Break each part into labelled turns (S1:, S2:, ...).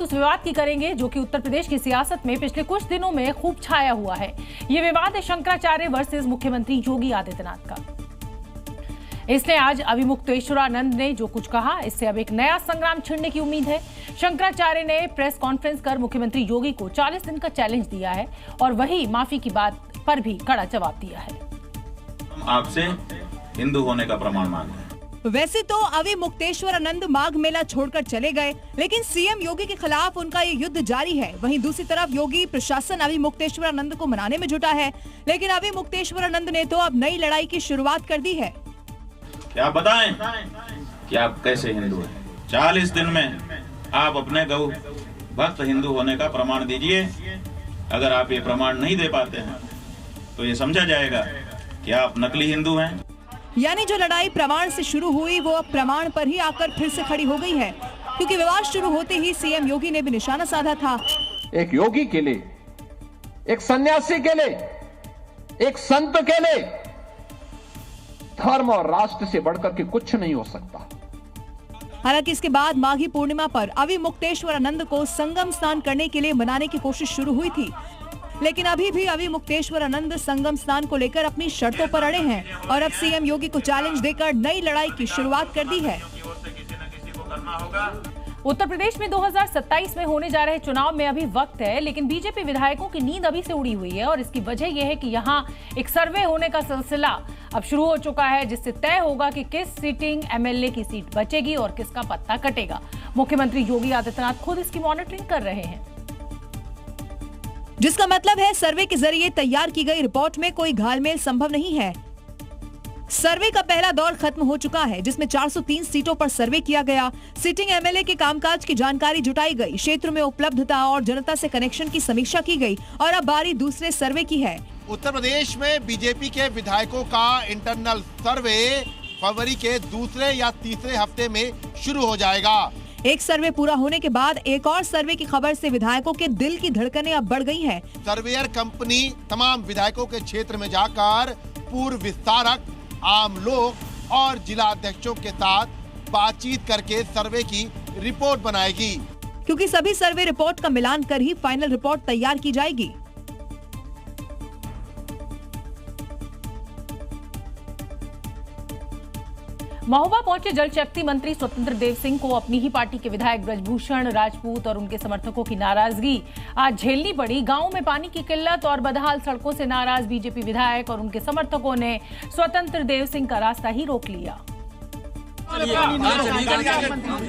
S1: बात उस विवाद की करेंगे जो कि उत्तर प्रदेश की सियासत में पिछले कुछ दिनों में खूब छाया हुआ है। ये विवाद है शंकराचार्य वर्सेस मुख्यमंत्री योगी आदित्यनाथ का। इसने आज अविमुक्तेश्वरानंद ने जो कुछ कहा, इससे अब एक नया संग्राम छिड़ने की उम्मीद है। शंकराचार्य ने प्रेस कॉन्फ्रेंस कर मुख्यमंत्री योगी को 40 दिन का चैलेंज दिया है और वही माफी की बात पर भी कड़ा जवाब दिया है।
S2: हम आपसे हिंदू होने का प्रमाण मांगते हैं।
S3: वैसे तो अविमुक्तेश्वरानंद माघ मेला छोड़कर चले गए, लेकिन सीएम योगी के खिलाफ उनका ये युद्ध जारी है। वहीं दूसरी तरफ योगी प्रशासन अविमुक्तेश्वरानंद को मनाने में जुटा है, लेकिन अविमुक्तेश्वरानंद ने तो अब नई लड़ाई की शुरुआत कर दी है।
S2: क्या बताएं कि आप कैसे हिंदू हैं? 40 दिन में आप अपने गौ भक्त हिंदू होने का प्रमाण दीजिए। अगर आप ये प्रमाण नहीं दे पाते हैं तो ये समझा जाएगा कि आप नकली हिंदू हैं।
S3: यानी जो लड़ाई प्रमाण से शुरू हुई वो अब प्रमाण पर ही आकर फिर से खड़ी हो गई है, क्योंकि विवाद शुरू होते ही सीएम योगी ने भी निशाना साधा था।
S4: एक योगी के लिए, एक सन्यासी के लिए, एक संत के लिए धर्म और राष्ट्र से बढ़कर के कुछ नहीं हो सकता।
S3: हालांकि इसके बाद माघी पूर्णिमा पर अविमुक्तेश्वरानंद को संगम स्नान करने के लिए मनाने की कोशिश शुरू हुई थी, लेकिन अभी भी अविमुक्तेश्वरानंद संगम स्नान को लेकर अपनी शर्तों पर अड़े हैं और अब सीएम योगी को चैलेंज देकर नई लड़ाई की शुरुआत कर दी है।
S1: उत्तर प्रदेश में 2027 में होने जा रहे चुनाव में अभी वक्त है, लेकिन बीजेपी विधायकों की नींद अभी से उड़ी हुई है और इसकी वजह यह है कि यहाँ एक सर्वे होने का सिलसिला अब शुरू हो चुका है, जिससे तय होगा कि किस सिटिंग एमएलए की सीट बचेगी और किसका पत्ता कटेगा। मुख्यमंत्री योगी आदित्यनाथ खुद इसकी मॉनिटरिंग कर रहे हैं,
S3: जिसका मतलब है सर्वे के जरिए तैयार की गई रिपोर्ट में कोई घालमेल संभव नहीं है। सर्वे का पहला दौर खत्म हो चुका है, जिसमें 403 सीटों पर सर्वे किया गया। सिटिंग एमएलए के कामकाज की जानकारी जुटाई गई, क्षेत्र में उपलब्धता और जनता से कनेक्शन की समीक्षा की गई और अब बारी दूसरे सर्वे की है।
S5: उत्तर प्रदेश में बीजेपी के विधायकों का इंटरनल सर्वे फरवरी के दूसरे या तीसरे हफ्ते में शुरू हो जाएगा।
S3: एक सर्वे पूरा होने के बाद एक और सर्वे की खबर से विधायकों के दिल की धड़कनें अब बढ़ गई हैं।
S5: सर्वेयर कंपनी तमाम विधायकों के क्षेत्र में जाकर पूर्व विस्तारक, आम लोग और जिला अध्यक्षों के साथ बातचीत करके सर्वे की रिपोर्ट बनाएगी,
S3: क्योंकि सभी सर्वे रिपोर्ट का मिलान कर ही फाइनल रिपोर्ट तैयार की जाएगी।
S1: महोबा पहुंचे जल शक्ति मंत्री स्वतंत्र देव सिंह को अपनी ही पार्टी के विधायक ब्रजभूषण राजपूत और उनके समर्थकों की नाराजगी आज झेलनी पड़ी। गांव में पानी की किल्लत और बदहाल सड़कों से नाराज बीजेपी विधायक और उनके समर्थकों ने स्वतंत्र देव सिंह का रास्ता ही रोक लिया।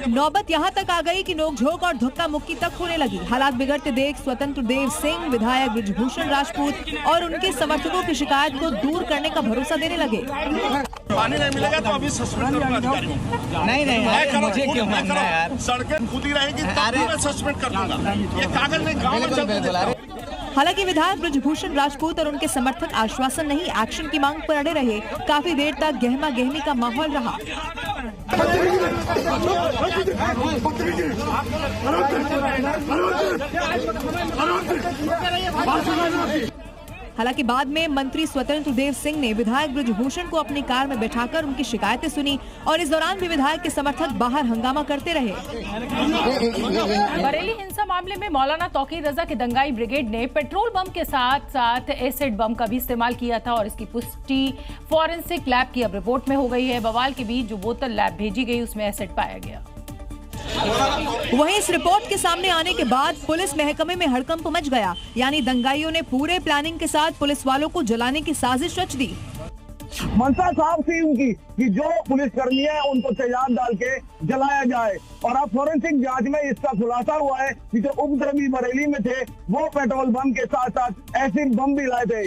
S3: नौबत यहाँ तक आ गई कि नोकझोंक और धक्का मुक्की तक होने लगी। हालात बिगड़ते देख स्वतंत्र देव सिंह विधायक ब्रजभूषण राजपूत और उनके समर्थकों की शिकायत को दूर करने का भरोसा देने लगे।
S6: पानी नहीं मिलेगा तो अभी सस्पेंड करूंगा अधिकारी।
S7: नहीं मुझे क्यों मानना है यार?
S6: सड़कें खुदी रहेगी तब भी मैं सस्पेंड कर दूंगा। ये कागज नहीं गाँव में चलते।
S3: हालांकि विधायक ब्रजभूषण राजपूत और उनके समर्थक आश्वासन नहीं एक्शन की मांग पर अड़े रहे। काफी देर तक गहमा गहमी का माहौल रहा। हालांकि बाद में मंत्री स्वतंत्र देव सिंह ने विधायक ब्रजभूषण को अपनी कार में बैठाकर उनकी शिकायतें सुनी और इस दौरान भी विधायक के समर्थक बाहर हंगामा करते रहे।
S1: बरेली हिंसा मामले में मौलाना तौकीर रजा के दंगाई ब्रिगेड ने पेट्रोल बम के साथ साथ एसिड बम का भी इस्तेमाल किया था और इसकी पुष्टि फॉरेंसिक लैब की अब रिपोर्ट में हो गई है। बवाल के बीच जो बोतल लैब भेजी गई उसमें एसिड पाया गया।
S3: वहीं इस रिपोर्ट के सामने आने के बाद पुलिस महकमे में हड़कंप मच गया, यानी दंगाइयों ने पूरे प्लानिंग के साथ पुलिस वालों को जलाने की साजिश रच दी।
S8: मंशा साफ थी उनकी कि जो पुलिसकर्मी है उनको तेजाब डाल के जलाया जाए और अब फोरेंसिक जांच में इसका खुलासा हुआ है कि जो उपद्रवी बरेली में थे वो पेट्रोल बम के साथ साथ एसिड बम भी लाए थे।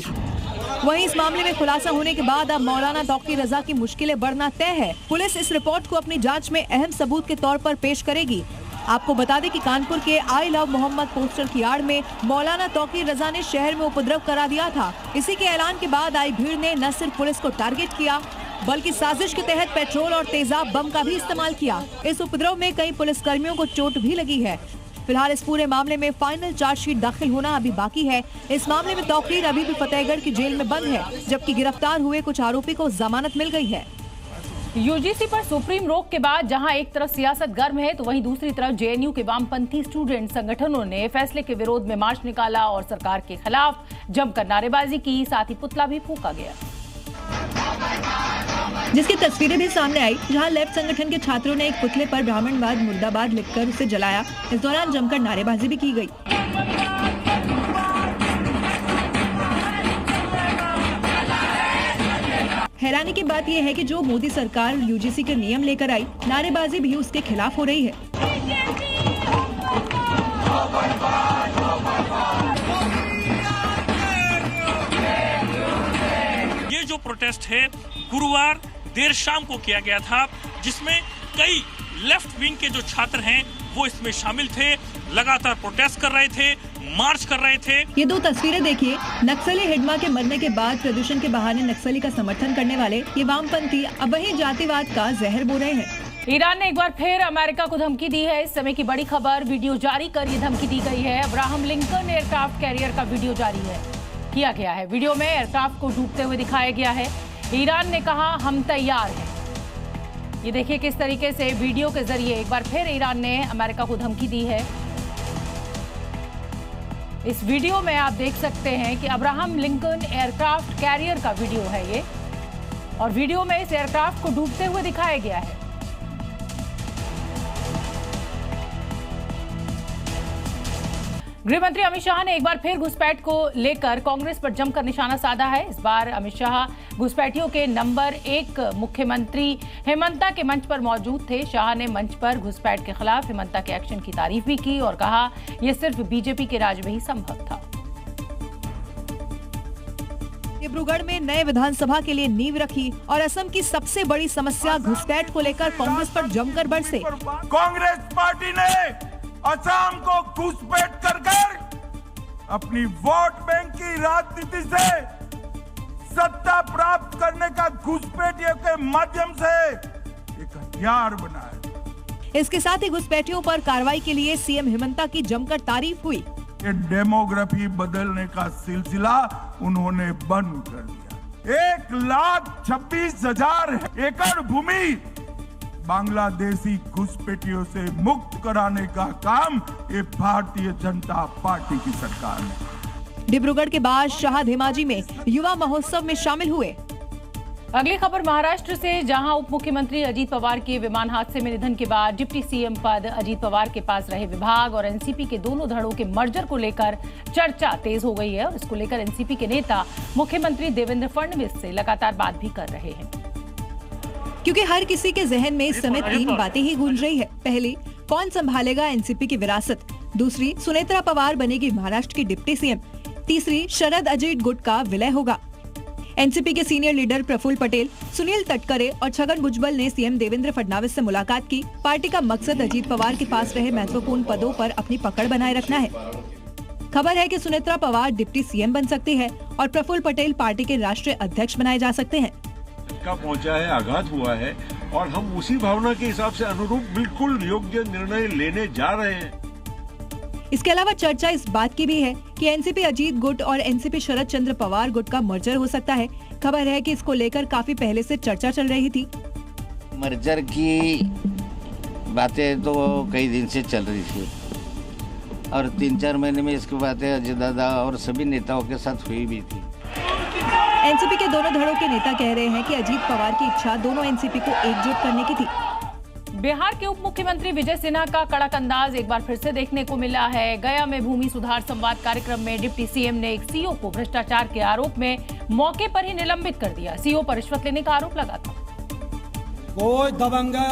S3: वहीं इस मामले में खुलासा होने के बाद अब मौलाना तौकीर रजा की मुश्किलें बढ़ना तय है। पुलिस इस रिपोर्ट को अपनी जांच में अहम सबूत के तौर पर पेश करेगी। आपको बता दें कि कानपुर के आई लव मोहम्मद पोस्टर की आड़ में मौलाना तौकीर रजा ने शहर में उपद्रव करा दिया था। इसी के ऐलान के बाद आई भीड़ ने न सिर्फ पुलिस को टारगेट किया बल्कि साजिश के तहत पेट्रोल और तेजाब बम का भी इस्तेमाल किया। इस उपद्रव में कई पुलिसकर्मियों को चोट भी लगी है। फिलहाल इस पूरे मामले में फाइनल चार्जशीट दाखिल होना अभी बाकी है। इस मामले में तौकीर अभी भी फतेहगढ़ की जेल में बंद है, जबकि गिरफ्तार हुए कुछ आरोपी को जमानत मिल गई है।
S1: यूजीसी पर सुप्रीम रोक के बाद जहां एक तरफ सियासत गर्म है तो वहीं दूसरी तरफ जेएनयू के वामपंथी स्टूडेंट संगठनों ने फैसले के विरोध में मार्च निकाला और सरकार के खिलाफ जमकर नारेबाजी की, साथ ही पुतला भी फूंका गया,
S3: जिसकी तस्वीरें भी सामने आई, जहां लेफ्ट संगठन के छात्रों ने एक पुतले पर ब्राह्मणवाद मुर्दाबाद लिखकर उसे जलाया। इस दौरान जमकर नारेबाजी भी की गई। हैरानी की बात यह है कि जो मोदी सरकार यूजीसी के नियम लेकर आई, नारेबाजी भी उसके खिलाफ हो रही है।
S9: ये जो प्रोटेस्ट है गुरुवार देर शाम को किया गया था, जिसमें कई लेफ्ट विंग के जो छात्र हैं वो इसमें शामिल थे, लगातार प्रोटेस्ट कर रहे थे, मार्च कर रहे थे।
S3: ये दो तस्वीरें देखिए, नक्सली हिडमा के मरने के बाद प्रदूषण के बहाने नक्सली का समर्थन करने वाले ये वामपंथी अब वही जातिवाद का जहर बो रहे हैं।
S1: ईरान ने एक बार फिर अमेरिका को धमकी दी है। इस समय की बड़ी खबर, वीडियो जारी कर ये धमकी दी गई है। अब्राहम लिंकन एयरक्राफ्ट कैरियर का वीडियो जारी किया गया है। वीडियो में एयरक्राफ्ट को डूबते हुए दिखाया गया है। ईरान ने कहा हम तैयार हैं। ये देखिए किस तरीके से वीडियो के जरिए एक बार फिर ईरान ने अमेरिका को धमकी दी है। इस वीडियो में आप देख सकते हैं कि अब्राहम लिंकन एयरक्राफ्ट कैरियर का वीडियो है ये, और वीडियो में इस एयरक्राफ्ट को डूबते हुए दिखाया गया है। गृह मंत्री अमित शाह ने एक बार फिर घुसपैठ को लेकर कांग्रेस पर जमकर निशाना साधा है। इस बार अमित शाह घुसपैठियों के नंबर 1 मुख्यमंत्री हेमंता के मंच पर मौजूद थे। शाह ने मंच पर घुसपैठ के खिलाफ हेमंता के एक्शन की तारीफ भी की और कहा यह सिर्फ बीजेपी के राज में ही संभव था।
S3: डिब्रूगढ़ में नए विधानसभा के लिए नींव रखी और असम की सबसे बड़ी समस्या घुसपैठ को लेकर कांग्रेस पर जमकर बरसे।
S10: कांग्रेस पार्टी ने असम को घुसपैठ कर अपनी वोट बैंक की राजनीति से सत्ता प्राप्त करने का घुसपैठियों के माध्यम से एक हथियार बनाया।
S3: इसके साथ ही घुसपैठियों पर कार्रवाई के लिए सीएम हेमंता की जमकर तारीफ हुई।
S10: ये डेमोग्राफी बदलने का सिलसिला उन्होंने बंद कर दिया। 1,26,000 एकड़ भूमि बांग्लादेशी घुसपैठियों से मुक्त कराने का काम ये भारतीय जनता पार्टी की सरकार ने।
S3: डिब्रूगढ़ के बाद शाह धेमाजी में युवा महोत्सव में शामिल हुए।
S1: अगली खबर महाराष्ट्र से, जहां उप मुख्यमंत्री अजीत पवार के विमान हादसे में निधन के बाद डिप्टी सीएम पद अजीत पवार के पास रहे विभाग और एनसीपी के दोनों धड़ों के मर्जर को लेकर चर्चा तेज हो गई है और इसको लेकर एनसीपी के नेता मुख्यमंत्री देवेंद्र फडणवीस से लगातार बात भी कर रहे हैं।
S3: क्योंकि हर किसी के जहन में इस समय 3 बातें ही गूंज रही है। पहली, कौन संभालेगा एनसीपी की विरासत। दूसरी, सुनेत्रा पवार बनेगी महाराष्ट्र की डिप्टी सीएम। तीसरी, शरद अजीत गुट का विलय होगा। एनसीपी के सीनियर लीडर प्रफुल्ल पटेल, सुनील तटकरे और छगन भुजबल ने सीएम देवेंद्र फडणवीस से मुलाकात की। पार्टी का मकसद अजीत पवार के पास रहे महत्वपूर्ण पदों पर अपनी पकड़ बनाए रखना है। खबर है कि सुनेत्रा पवार डिप्टी सीएम बन सकती है और प्रफुल्ल पटेल पार्टी के राष्ट्रीय अध्यक्ष बनाए जा सकते हैं।
S11: का पहुंचा है, आघात हुआ है और हम उसी भावना के हिसाब से अनुरूप बिल्कुल योग्य निर्णय लेने जा रहे हैं।
S3: इसके अलावा चर्चा इस बात की भी है कि एनसीपी अजीत गुट और एनसीपी शरद चंद्र पवार गुट का मर्जर हो सकता है। खबर है कि इसको लेकर काफी पहले से चर्चा चल रही थी।
S12: मर्जर की बातें तो कई दिन से चल रही थी और 3-4 महीने में इसकी बातें अजय दादा और सभी नेताओं के साथ हुई भी थी।
S3: एनसीपी के दोनों धड़ों के नेता कह रहे हैं कि अजीत पवार की इच्छा दोनों एनसीपी को एकजुट करने की थी।
S1: बिहार के उप मुख्यमंत्री विजय सिन्हा का कड़क अंदाज एक बार फिर से देखने को मिला है। गया में भूमि सुधार संवाद कार्यक्रम में डिप्टी सीएम ने एक सीओ को भ्रष्टाचार के आरोप में मौके पर ही निलंबित कर दिया। सीओ पर रिश्वत लेने का आरोप लगा था।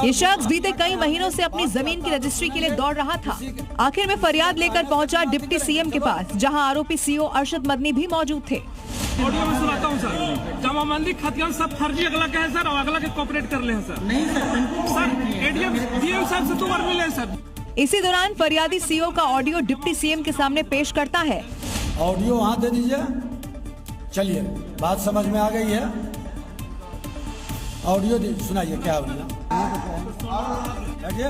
S3: ये शख्स बीते कई महीनों से अपनी जमीन की रजिस्ट्री के लिए दौड़ रहा था। आखिर में फरियाद लेकर पहुंचा डिप्टी सीएम के पास, जहां आरोपी सीओ अरशद मदनी भी मौजूद थे।
S13: ऑडियो में सुनाता हूं सर, जमाबंदी खतियान सब फर्जी अगला के है सर और अगला के कोऑपरेट कर ले हैं सर। नहीं सर, एडीएम सीएम साहब से 2 बार मिले सर।
S3: इसी दौरान फरियादी सीओ का ऑडियो डिप्टी सीएम के सामने पेश करता है।
S14: ऑडियो वहाँ दे दीजिए। चलिए, बात समझ में आ गई है। ऑडियो सुनाइए क्या बोला।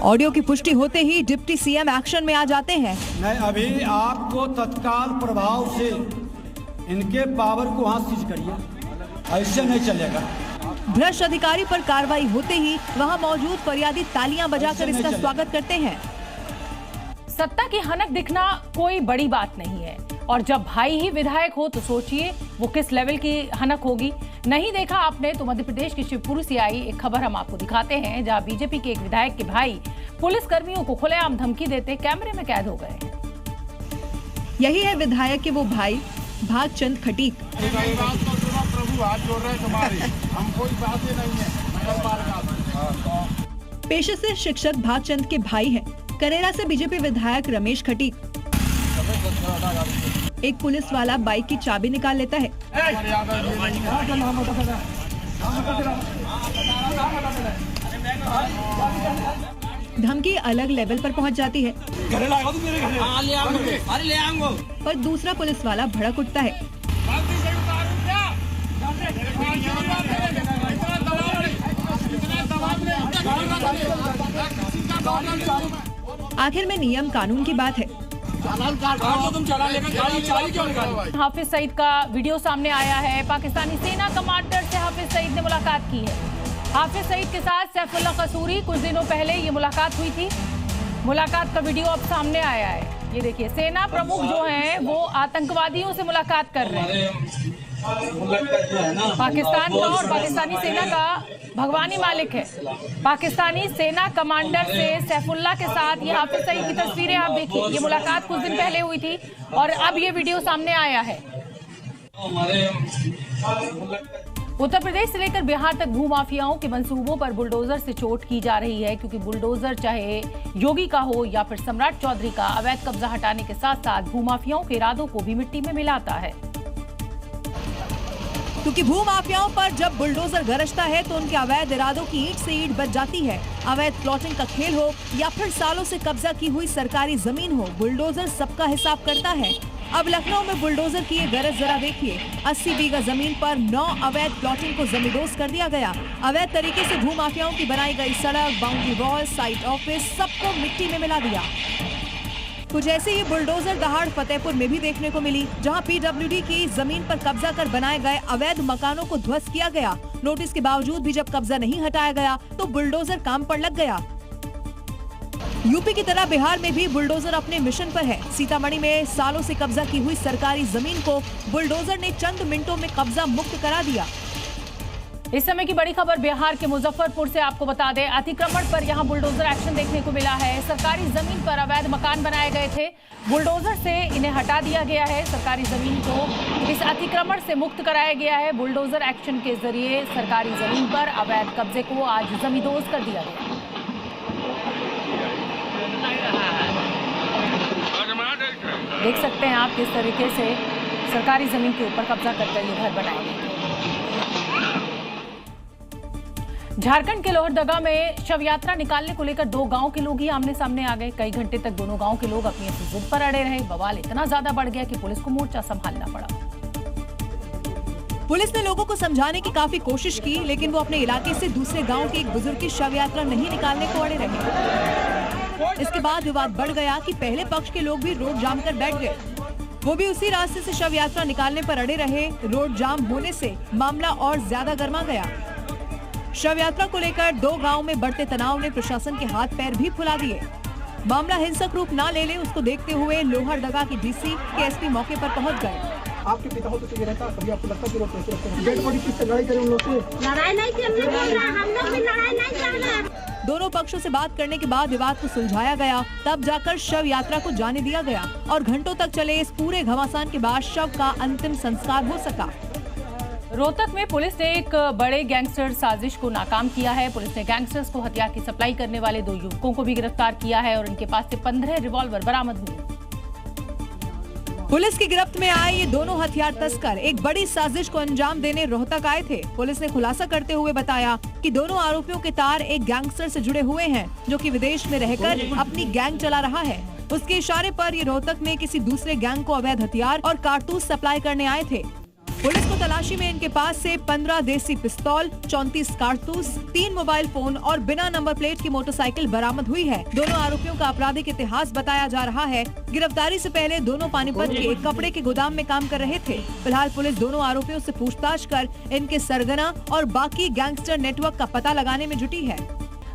S3: ऑडियो की पुष्टि होते ही डिप्टी सीएम एक्शन में आ जाते हैं।
S14: मैं अभी आपको तत्काल प्रभाव से इनके पावर को वहाँ सीज करिए, ऐसे नहीं चलेगा।
S3: भ्रष्ट अधिकारी पर कार्रवाई होते ही वहां मौजूद फरियादी तालियां बजाकर इसका स्वागत करते हैं।
S1: सत्ता की हनक दिखना कोई बड़ी बात नहीं है, और जब भाई ही विधायक हो तो सोचिए वो किस लेवल की हनक होगी। नहीं देखा आपने तो मध्य प्रदेश के शिवपुरी से आई एक खबर हम आपको दिखाते हैं, जहां बीजेपी के एक विधायक के भाई पुलिस कर्मियों को खुलेआम धमकी देते कैमरे में कैद हो गए।
S3: यही है विधायक के वो भाई भागचंद खटीक।
S6: प्रभु हाथ जोड़ रहे तुम्हारे, हम कोई बात ही नहीं है।
S3: पेशे से शिक्षक भागचंद के भाई हैं। करेरा से बीजेपी विधायक रमेश खटीक। एक पुलिस वाला बाइक की चाबी निकाल लेता है। धमकी अलग लेवल पर पहुंच जाती है, पर दूसरा पुलिस वाला भड़क उठता है। आखिर में नियम कानून की बात है।
S1: हाफिज सईद का वीडियो सामने आया है। पाकिस्तानी सेना कमांडर से हाफिज सईद ने मुलाकात की है। हाफिज सईद के साथ सैफुल्लाह कसूरी कुछ दिनों पहले ये मुलाकात हुई थी। मुलाकात का वीडियो अब सामने आया है। ये देखिए, सेना प्रमुख जो हैं वो आतंकवादियों से मुलाकात कर रहे हैं। पाकिस्तान का और पाकिस्तानी सेना का भगवानी मालिक है। पाकिस्तानी सेना कमांडर से सैफुल्लाह के साथ ये हाफिज सईद की तस्वीरें आप देखिए। ये मुलाकात कुछ दिन पहले हुई थी और अब ये वीडियो सामने आया है। उत्तर प्रदेश से लेकर बिहार तक भूमाफियाओं के मंसूबों पर बुलडोजर से चोट की जा रही है, क्योंकि बुलडोजर चाहे योगी का हो या फिर सम्राट चौधरी का, अवैध कब्जा हटाने के साथ साथ भूमाफियाओं के इरादों को भी मिट्टी में मिलाता है।
S3: क्योंकि भूमाफियाओं पर जब बुलडोजर गरजता है तो उनके अवैध इरादों की ईंट से ईंट बच जाती है। अवैध प्लॉटिंग का खेल हो या फिर सालों से कब्जा की हुई सरकारी जमीन हो, बुलडोजर सबका हिसाब करता है। अब लखनऊ में बुलडोजर की ये गरज जरा देखिए। 80 बीघा जमीन पर 9 अवैध प्लॉटिंग को जमींदोज कर दिया गया। अवैध तरीके से भूमाफियाओं की बनाई गई सड़क, बाउंड्री वॉल, साइट ऑफिस सबको मिट्टी में मिला दिया। कुछ ऐसे ही बुलडोजर दहाड़ फतेहपुर में भी देखने को मिली, जहां पीडब्ल्यूडी की जमीन पर कब्जा कर बनाए गए अवैध मकानों को ध्वस्त किया गया। नोटिस के बावजूद भी जब कब्जा नहीं हटाया गया तो बुलडोजर काम पर लग गया। यूपी की तरह बिहार में भी बुलडोजर अपने मिशन पर है। सीतामढ़ी में सालों से कब्जा की हुई सरकारी जमीन को बुलडोजर ने चंद मिनटों में कब्जा मुक्त करा दिया।
S1: इस समय की बड़ी खबर बिहार के मुजफ्फरपुर से आपको बता दें, अतिक्रमण पर यहां बुलडोजर एक्शन देखने को मिला है। सरकारी जमीन पर अवैध मकान बनाए गए थे, बुलडोजर से इन्हें हटा दिया गया है। सरकारी जमीन को इस अतिक्रमण से मुक्त कराया गया है। बुलडोजर एक्शन के जरिए सरकारी जमीन पर अवैध कब्जे को आज जमींदोज कर दिया गया। देख सकते हैं आप किस तरीके से सरकारी जमीन के ऊपर कब्जा करकर ये घर बनाए गए। झारखंड के लोहरदगा में शव यात्रा निकालने को लेकर 2 गांव के लोग ही आमने सामने आ गए। कई घंटे तक दोनों गांव के लोग अपनी जिद पर अड़े रहे। बवाल इतना ज्यादा बढ़ गया कि पुलिस को मोर्चा संभालना पड़ा।
S3: पुलिस ने लोगों को समझाने की काफी कोशिश की, लेकिन वो अपने इलाके से दूसरे गांव के एक बुजुर्ग की शव यात्रा नहीं निकालने को अड़े रहे। इसके बाद विवाद बढ़ गया कि पहले पक्ष के लोग भी रोड जाम कर बैठ गए। वो भी उसी रास्ते से शव यात्रा निकालने पर अड़े रहे। रोड जाम होने से मामला और ज्यादा गर्मा गया। शव यात्रा को लेकर 2 गांव में बढ़ते तनाव ने प्रशासन के हाथ पैर भी फुला दिए। मामला हिंसक रूप न ले उसको देखते हुए लोहरदगा की डीसी के एसपी मौके पर पहुंच गए।
S8: आपके पिता हो तो चाहिए रहता, कभी आपको लगता कि वो डेड बॉडी किससे लड़ाई करें उन लोग से? लड़ाई नहीं की, हम लोग भी लड़ाई नहीं कर रहे।
S3: दोनों पक्षों से बात करने के बाद विवाद को सुलझाया गया। तब जाकर शव यात्रा को जाने दिया गया और घंटों तक चले इस पूरे घमासान के बाद शव का अंतिम संस्कार हो सका।
S1: रोहतक में पुलिस ने एक बड़े गैंगस्टर साजिश को नाकाम किया है। पुलिस ने गैंगस्टर्स को हथियार की सप्लाई करने वाले 2 युवकों को भी गिरफ्तार किया है और इनके पास से 15 रिवॉल्वर बरामद हुए।
S3: पुलिस की गिरफ्त में आए ये दोनों हथियार तस्कर एक बड़ी साजिश को अंजाम देने रोहतक आए थे। पुलिस ने खुलासा करते हुए बताया कि दोनों आरोपियों के तार एक गैंगस्टर से जुड़े हुए हैं, जो कि विदेश में रहकर अपनी गैंग चला रहा है। उसके इशारे पर ये रोहतक में किसी दूसरे गैंग को अवैध हथियार और कारतूस सप्लाई करने आए थे। पुलिस को तलाशी में इनके पास से 15 देसी पिस्तौल, 34 कारतूस, 3 मोबाइल फोन और बिना नंबर प्लेट की मोटरसाइकिल बरामद हुई है। दोनों आरोपियों का आपराधिक इतिहास बताया जा रहा है। गिरफ्तारी से पहले दोनों पानीपत के एक कपड़े के गोदाम में काम कर रहे थे। फिलहाल पुलिस दोनों आरोपियों से पूछताछ कर इनके सरगना और बाकी गैंगस्टर नेटवर्क का पता लगाने में जुटी है।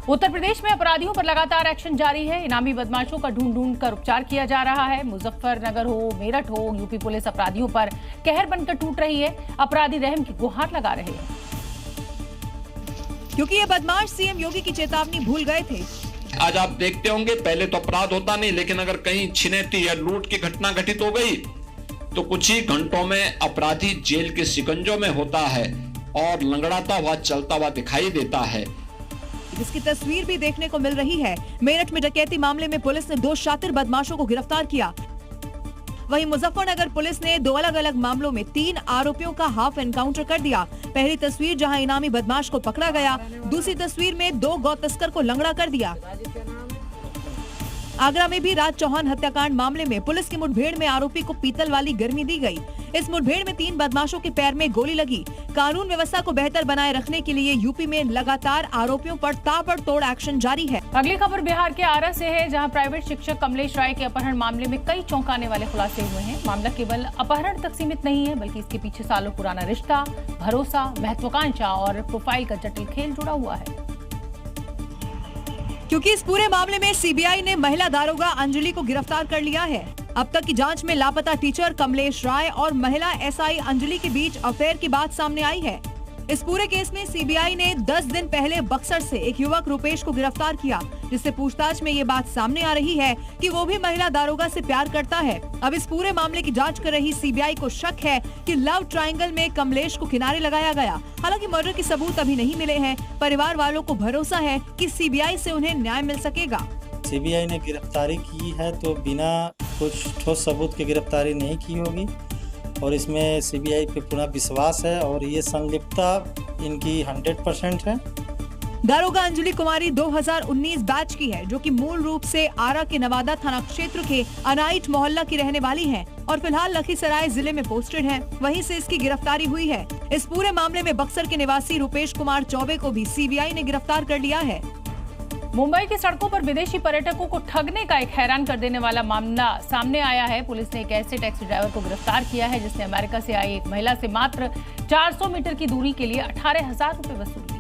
S1: उत्तर प्रदेश में अपराधियों पर लगातार एक्शन जारी है। इनामी बदमाशों का ढूंढ कर उपचार किया जा रहा है। मुजफ्फरनगर हो, मेरठ हो, यूपी पुलिस अपराधियों पर कहर बनकर टूट रही है। अपराधी रहम की गुहार लगा रहे हैं,
S3: क्योंकि ये बदमाश सीएम योगी की चेतावनी भूल गए थे।
S15: आज आप देखते होंगे, पहले तो अपराध होता नहीं, लेकिन अगर कहीं छिनैती या लूट की घटना घटित हो गई तो कुछ ही घंटों में अपराधी जेल के शिकंजों में होता है और लंगड़ाता हुआ चलता हुआ दिखाई देता है,
S3: जिसकी तस्वीर भी देखने को मिल रही है। मेरठ में डकैती मामले में पुलिस ने 2 शातिर बदमाशों को गिरफ्तार किया। वहीं मुजफ्फरनगर पुलिस ने 2 अलग अलग मामलों में 3 आरोपियों का हाफ एनकाउंटर कर दिया। पहली तस्वीर जहां इनामी बदमाश को पकड़ा गया, दूसरी तस्वीर में 2 गौ तस्कर को लंगड़ा कर दिया। आगरा में भी राज चौहान हत्याकांड मामले में पुलिस की मुठभेड़ में आरोपी को पीतल वाली गर्मी दी गई। इस मुठभेड़ में 3 बदमाशों के पैर में गोली लगी। कानून व्यवस्था को बेहतर बनाए रखने के लिए यूपी में लगातार आरोपियों पर ताबड़तोड़ एक्शन जारी है।
S1: अगली खबर बिहार के आरा से है, जहां प्राइवेट शिक्षक कमलेश राय के अपहरण मामले में कई चौंकाने वाले खुलासे हुए हैं। मामला केवल अपहरण तक सीमित नहीं है, बल्कि इसके पीछे सालों पुराना रिश्ता, भरोसा, महत्वाकांक्षा और प्रोफाइल का जटिल खेल जुड़ा हुआ है।
S3: क्योंकि इस पूरे मामले में सीबीआई ने महिला दारोगा अंजलि को गिरफ्तार कर लिया है। अब तक की जांच में लापता टीचर कमलेश राय और महिला एसआई अंजलि के बीच अफेयर की बात सामने आई है। इस पूरे केस में सीबीआई ने 10 दिन पहले बक्सर से एक युवक रुपेश को गिरफ्तार किया, जिससे पूछताछ में ये बात सामने आ रही है कि वो भी महिला दारोगा से प्यार करता है। अब इस पूरे मामले की जांच कर रही सीबीआई को शक है कि लव ट्रायंगल में कमलेश को किनारे लगाया गया। हालांकि मर्डर के सबूत अभी नहीं मिले हैं। परिवार वालों को भरोसा है कि सीबीआई से उन्हें न्याय मिल सकेगा।
S16: सीबीआई ने गिरफ्तारी की है तो बिना कुछ ठोस सबूत की गिरफ्तारी नहीं की होगी और इसमें सीबीआई पे पूरा विश्वास है और ये संलिप्तता इनकी 100% है।
S3: दारोगा अंजलि कुमारी 2019 बैच की है, जो कि मूल रूप से आरा के नवादा थाना क्षेत्र के अनाइट मोहल्ला की रहने वाली है और फिलहाल लखीसराय जिले में पोस्टेड है। वहीं से इसकी गिरफ्तारी हुई है। इस पूरे मामले में बक्सर के निवासी रुपेश कुमार चौबे को भी सीबीआई ने गिरफ्तार कर लिया है।
S1: मुंबई की सड़कों पर विदेशी पर्यटकों को ठगने का एक हैरान कर देने वाला मामला सामने आया है। पुलिस ने एक ऐसे टैक्सी ड्राइवर को गिरफ्तार किया है जिसने अमेरिका से आई एक महिला से मात्र 400 मीटर की दूरी के लिए 18,000 रुपए वसूल किए।